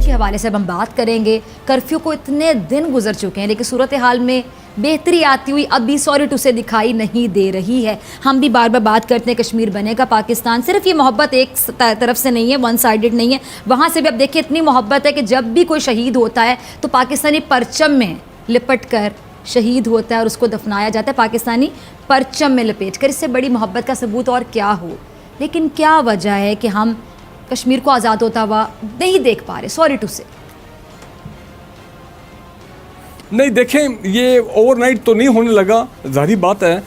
के हवाले से अब हम बात करेंगे। कर्फ्यू को इतने दिन गुजर चुके हैं लेकिन सूरत हाल में बेहतरी आती हुई अभी सॉरी टू से दिखाई नहीं दे रही है। हम भी बार बार बात करते हैं कश्मीर बनेगा पाकिस्तान। सिर्फ ये मोहब्बत एक तरफ से नहीं है, वन साइडेड नहीं है, वहाँ से भी अब देखिए इतनी मोहब्बत है कि जब भी कोई शहीद होता है तो पाकिस्तानी परचम में लिपट कर शहीद होता है और उसको दफनाया जाता है पाकिस्तानी परचम में लपेट कर। इससे बड़ी मोहब्बत का सबूत और क्या हो। लेकिन क्या वजह है कि हम कश्मीर को आज़ाद होता हुआ नहीं देख पा रहे? सॉरी टू से। नहीं देखें, ये ओवरनाइट तो नहीं होने लगा, जाहिर बात है।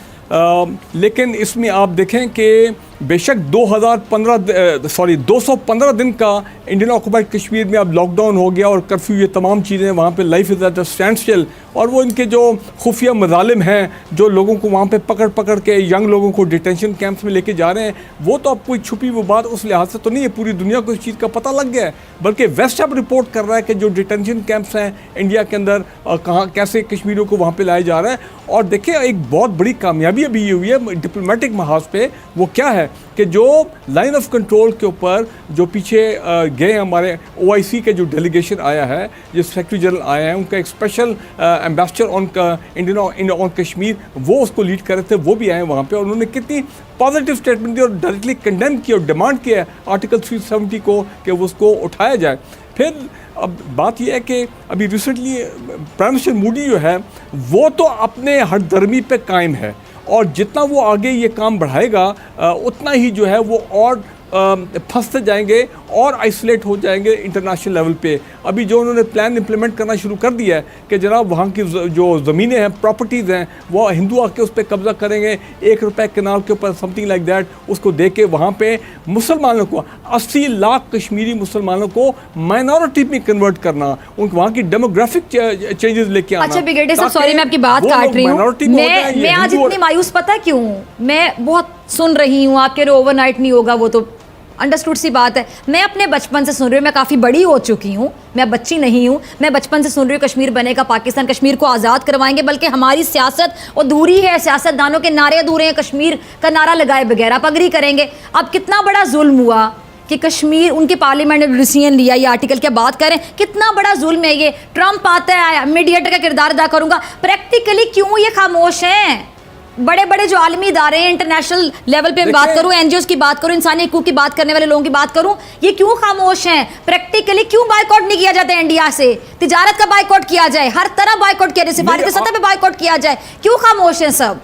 लेकिन इसमें आप देखें कि बेशक 215 दिन का इंडियन ऑक्यूपाइड कश्मीर में अब लॉकडाउन हो गया और कर्फ्यू, ये तमाम चीज़ें वहाँ पे life is at a stand still. और वो इनके जो खुफिया मज़ालिम हैं, जो लोगों को वहाँ पे पकड़ पकड़ के यंग लोगों को डिटेंशन कैंप्स में लेके जा रहे हैं, वो तो अब कोई छुपी वो बात उस लिहाज से तो नहीं है, पूरी दुनिया को इस चीज़ का पता लग गया है। बल्कि वेस्ट अब रिपोर्ट कर रहा है कि जो डिटेंशन कैंप्स हैं इंडिया के अंदर, कहाँ कैसे कश्मीरियों को वहाँ पर लाया जा रहा है। और देखिए एक बहुत बड़ी कामयाबी अभी ये हुई है डिप्लोमेटिक महाज पे, वो क्या है कि जो लाइन ऑफ कंट्रोल के ऊपर जो पीछे गए हमारे OIC के जो डेलीगेशन आया है, जो सेक्रेटरी जनरल आए हैं, उनका एक special ambassador on Indian on Kashmir, वो उसको लीड कर रहे थे, वो भी आए वहाँ पे। और उन्होंने कितनी पॉजिटिव स्टेटमेंट दी और डायरेक्टली कंडेम किया और डिमांड किया है आर्टिकल 370 को कि वो उसको उठाया जाए। फिर अब बात यह है कि अभी रिसेंटली प्राइम मिनिस्टर मोदी जो है वो तो अपने हरदर्मी पे कायम है और जितना वो आगे ये काम बढ़ाएगा उतना ही जो है वो और फंसते जाएंगे और आइसोलेट हो जाएंगे इंटरनेशनल लेवल पे। अभी जो उन्होंने प्लान इंप्लीमेंट करना शुरू कर दिया है कि जनाब वहाँ की जो ज़मीनें हैं, प्रॉपर्टीज़ हैं, वो हिंदू आके उस पर कब्ज़ा करेंगे, 1 रुपये केनाल के ऊपर समथिंग लाइक दैट, उसको दे के वहाँ पे मुसलमानों को 80 लाख कश्मीरी मुसलमानों को माइनॉरिटी में कन्वर्ट करना, उनके वहाँ की डेमोग्राफिक चेंजेस लेके आना। अच्छा ब्रिगेडियर साहब, सॉरी मैं आपकी बात काट रही हूँ, मैं आज इतनी मायूस पता क्यों हूँ? मैं बहुत सुन रही हूँ, आप कह रहे हो ओवरनाइट नहीं होगा, वो तो अंडरस्टूड सी बात है। मैं अपने बचपन से सुन रही हूँ, मैं काफ़ी बड़ी हो चुकी हूँ, मैं बच्ची नहीं हूँ, मैं बचपन से सुन रही हूँ कश्मीर बनेगा पाकिस्तान, कश्मीर को आज़ाद करवाएंगे। बल्कि हमारी सियासत अधूरी है, सियासतदानों के नारे अधूरे हैं, कश्मीर का नारा लगाए बगैर आप अग्री करेंगे। अब कितना बड़ा जुल्म हुआ कि कश्मीर, उनके पार्लियामेंट ने डिसीजन लिया, ये आर्टिकल क्या बात करें, कितना बड़ा जुल्म है ये। ट्रंप आता है, मीडिएटर का किरदार अदा करूँगा, प्रैक्टिकली क्यों ये खामोश हैं? बड़े बड़े जो आलमी इदारे हैं, इंटरनेशनल लेवल पे बात करूं, NGOs की बात करूं, इंसानी हकूक की बात करने वाले लोगों की बात करूं, ये क्यों खामोश हैं? प्रैक्टिकली क्यों बायकॉट नहीं किया जाता इंडिया से? तिजारत का बायकॉट किया जाए, हर तरह बायकॉट किया जाए, सिफारिशी सतह पे बायकॉट किया जाए, क्यों खामोश हैं सब?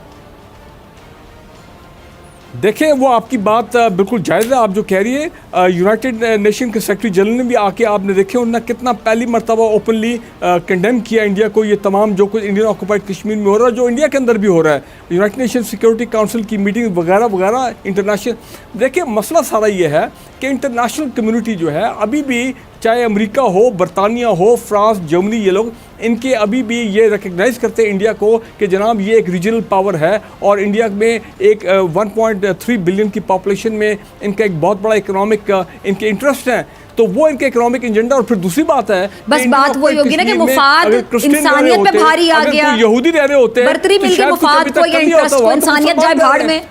देखें, वो आपकी बात बिल्कुल जायज़ है, आप जो कह रही है। यूनाइटेड नेशन के सेक्रेटरी जनरल ने भी आके, आपने देखे उन्होंने कितना पहली मरतबा ओपनली कंडेम किया इंडिया को, ये तमाम जो कुछ इंडियन ऑक्यूपाइड कश्मीर में हो रहा है, जो इंडिया के अंदर भी हो रहा है, यूनाइटेड नेशन सिक्योरिटी काउंसिल की मीटिंग वगैरह वगैरह इंटरनेशनल। देखिए मसला सारा ये है कि इंटरनेशनल कम्युनिटी जो है अभी भी, चाहे अमेरिका हो, बरतानिया हो, फ्रांस, जर्मनी, ये लोग इनके अभी भी ये रिकग्नाइज़ करते हैं इंडिया को कि जनाब ये एक रीजनल पावर है और इंडिया में एक 1.3 बिलियन की पॉपुलेशन में इनका एक बहुत बड़ा इकोनॉमिक इनके इंटरेस्ट हैं, तो वो इनके इकोनॉमिक एजेंडा। और फिर दूसरी बात है, बस बात वही होगी ना कि मुफाद इंसानियत पे भारी आ गया, यहूदी रह रहे होते, बर्तरी मिल गई मुफाद को या इंटरेस्ट को, इंसानियत जाए भाड़ में।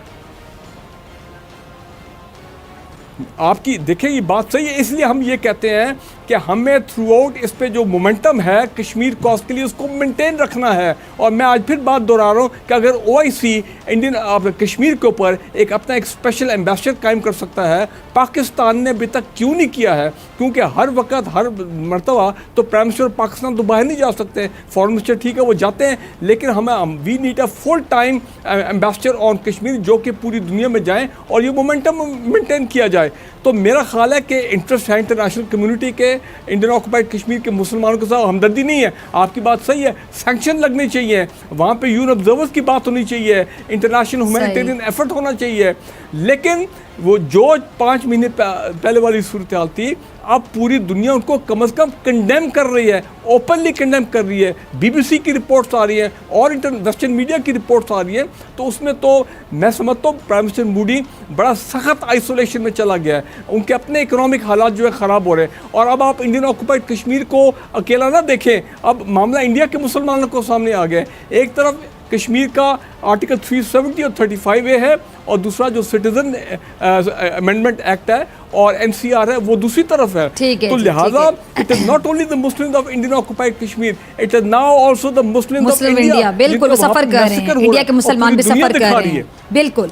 आपकी देखिए ये बात सही है, इसलिए हम ये कहते हैं कि हमें थ्रू आउट इस पे जो मोमेंटम है कश्मीर कॉज के लिए उसको मेंटेन रखना है। और मैं आज फिर बात दोहरा रहा हूँ कि अगर OIC इंडियन कश्मीर के ऊपर एक अपना एक स्पेशल एम्बेसडर कायम कर सकता है, पाकिस्तान ने अभी तक क्यों नहीं किया है? क्योंकि हर वक्त हर मरतबा तो प्राइम मिनिस्टर पाकिस्तान तो बाहर नहीं जा सकते, फॉरेन मिनिस्टर ठीक है वो जाते हैं, लेकिन हमें we need a full time ambassador on Kashmir जो कि पूरी दुनिया में जाएँ और ये मोमेंटम मेंटेन किया जाए। तो मेरा ख्याल है कि इंटरेस्ट है इंटरनेशनल कम्युनिटी के, इंडियन ऑक्यूपाइड कश्मीर के मुसलमानों के साथ हमदर्दी नहीं है। आपकी बात सही है, सैंक्शन लगने चाहिए, वहाँ पे यूएन ऑब्जर्वर्स की बात होनी चाहिए, इंटरनेशनल ह्यूमैनिटेरियन एफर्ट होना चाहिए। लेकिन वो जो 5 महीने पहले वाली सूरत हाल थी, अब पूरी दुनिया उनको कम से कम कंडेम कर रही है, ओपनली कंडेम कर रही है। BBC की रिपोर्ट्स आ रही हैं और वेस्टर्न मीडिया की रिपोर्ट्स आ रही हैं, तो उसमें तो मैं समझता हूँ प्राइम मिनिस्टर मोदी बड़ा सख्त आइसोलेशन में चला गया है, उनके अपने इकोनॉमिक हालात जो है ख़राब हो रहे हैं। और अब आप इंडियन ऑक्यूपाइड कश्मीर को अकेला ना देखें, अब मामला इंडिया के मुसलमानों को सामने आ गया है। एक तरफ कश्मीर का आर्टिकल 370 और 35A है, और दूसरा जो सिटीजन अमेंडमेंट एक्ट है और NCR है वो दूसरी तरफ है। ठीक है, तो ठीक लिहाजा है। It is not only the Muslims of Indian occupied Kashmir, it is now also the Muslims of Muslim India. India बिल्कुल वो सफ़र कर रहे हैं, इंडिया के मुस्लमान भी सफ़र कर रहे हैं, बिल्कुल।